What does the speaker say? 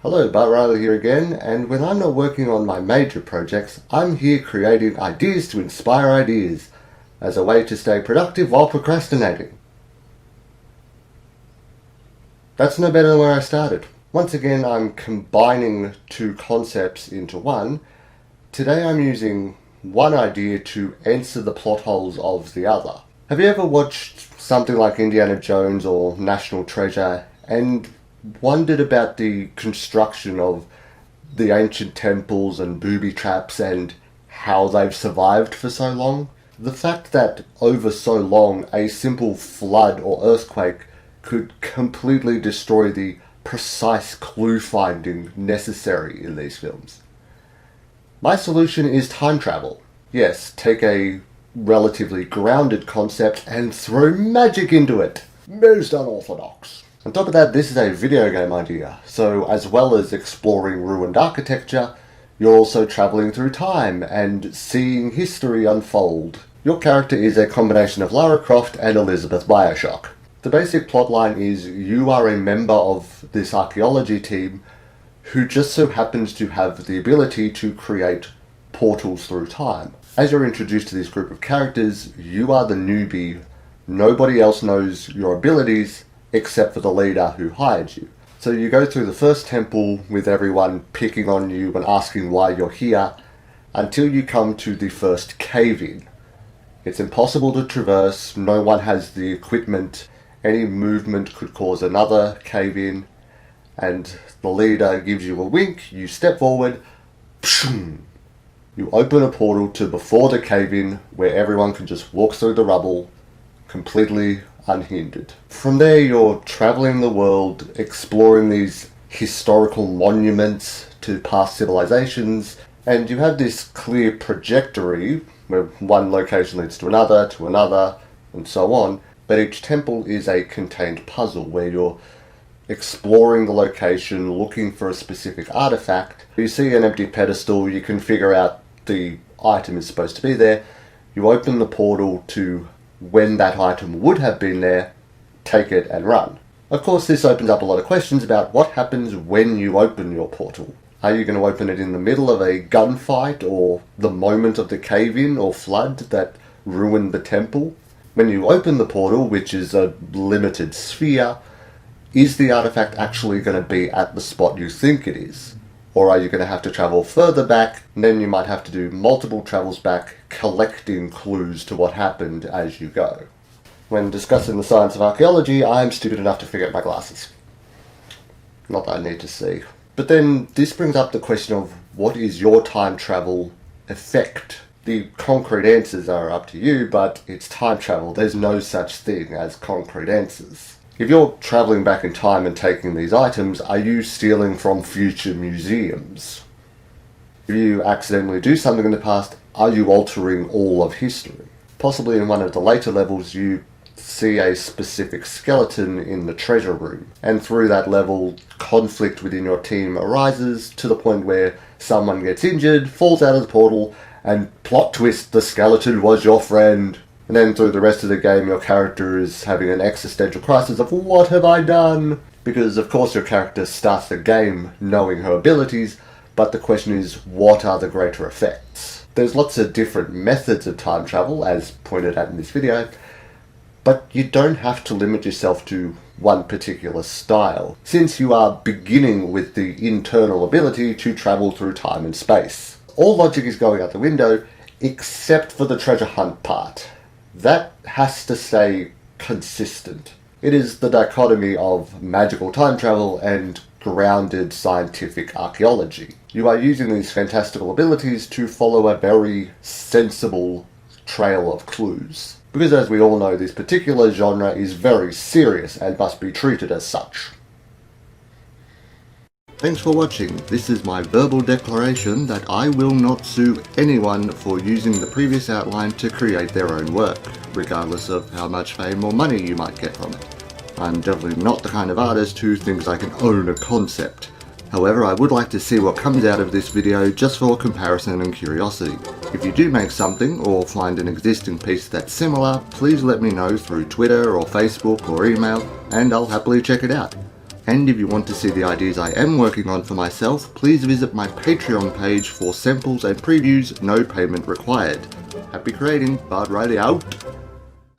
Hello, Bart Riley here again, and when I'm not working on my major projects, I'm here creating ideas to inspire ideas, as a way to stay productive while procrastinating. That's no better than where I started. Once again, I'm combining two concepts into one. Today I'm using one idea to answer the plot holes of the other. Have you ever watched something like Indiana Jones or National Treasure and wondered about the construction of the ancient temples and booby traps and how they've survived for so long? The fact that over so long a simple flood or earthquake could completely destroy the precise clue finding necessary in these films. My solution is time travel. Yes, take a relatively grounded concept and throw magic into it. Most unorthodox. On top of that, this is a video game idea, so as well as exploring ruined architecture, you're also travelling through time and seeing history unfold. Your character is a combination of Lara Croft and Elizabeth Bioshock. The basic plotline is you are a member of this archaeology team who just so happens to have the ability to create portals through time. As you're introduced to this group of characters, you are the newbie. Nobody else knows your abilities except for the leader who hired you. So you go through the first temple with everyone picking on you and asking why you're here, until you come to the first cave-in. It's impossible to traverse, no one has the equipment, any movement could cause another cave-in, and the leader gives you a wink, you step forward, you open a portal to before the cave-in where everyone can just walk through the rubble completely unhindered. From there you're travelling the world, exploring these historical monuments to past civilizations, and you have this clear trajectory where one location leads to another, and so on, but each temple is a contained puzzle where you're exploring the location, looking for a specific artifact. You see an empty pedestal, you can figure out the item is supposed to be there, you open the portal to when that item would have been there, take it and run. Of course, this opens up a lot of questions about what happens when you open your portal. Are you going to open it in the middle of a gunfight or the moment of the cave-in or flood that ruined the temple? When you open the portal, which is a limited sphere, is the artifact actually going to be at the spot you think it is? Or are you going to have to travel further back, and then you might have to do multiple travels back, collecting clues to what happened as you go? When discussing the science of archaeology, I'm stupid enough to forget my glasses. Not that I need to see. But then this brings up the question of what is your time travel effect? The concrete answers are up to you, but it's time travel. There's no such thing as concrete answers. If you're travelling back in time and taking these items, are you stealing from future museums? If you accidentally do something in the past, are you altering all of history? Possibly in one of the later levels you see a specific skeleton in the treasure room, and through that level conflict within your team arises to the point where someone gets injured, falls out of the portal, and plot twist, the skeleton was your friend. And then through the rest of the game your character is having an existential crisis of what have I done? Because of course your character starts the game knowing her abilities, but the question is what are the greater effects? There's lots of different methods of time travel as pointed out in this video, but you don't have to limit yourself to one particular style, since you are beginning with the internal ability to travel through time and space. All logic is going out the window except for the treasure hunt part. That has to stay consistent. It is the dichotomy of magical time travel and grounded scientific archaeology. You are using these fantastical abilities to follow a very sensible trail of clues. Because as we all know, this particular genre is very serious and must be treated as such. Thanks for watching. This is my verbal declaration that I will not sue anyone for using the previous outline to create their own work, regardless of how much fame or money you might get from it. I'm definitely not the kind of artist who thinks I can own a concept. However, I would like to see what comes out of this video just for comparison and curiosity. If you do make something or find an existing piece that's similar, please let me know through Twitter or Facebook or email, and I'll happily check it out. And if you want to see the ideas I am working on for myself, please visit my Patreon page for samples and previews, no payment required. Happy creating, Bard Riley out!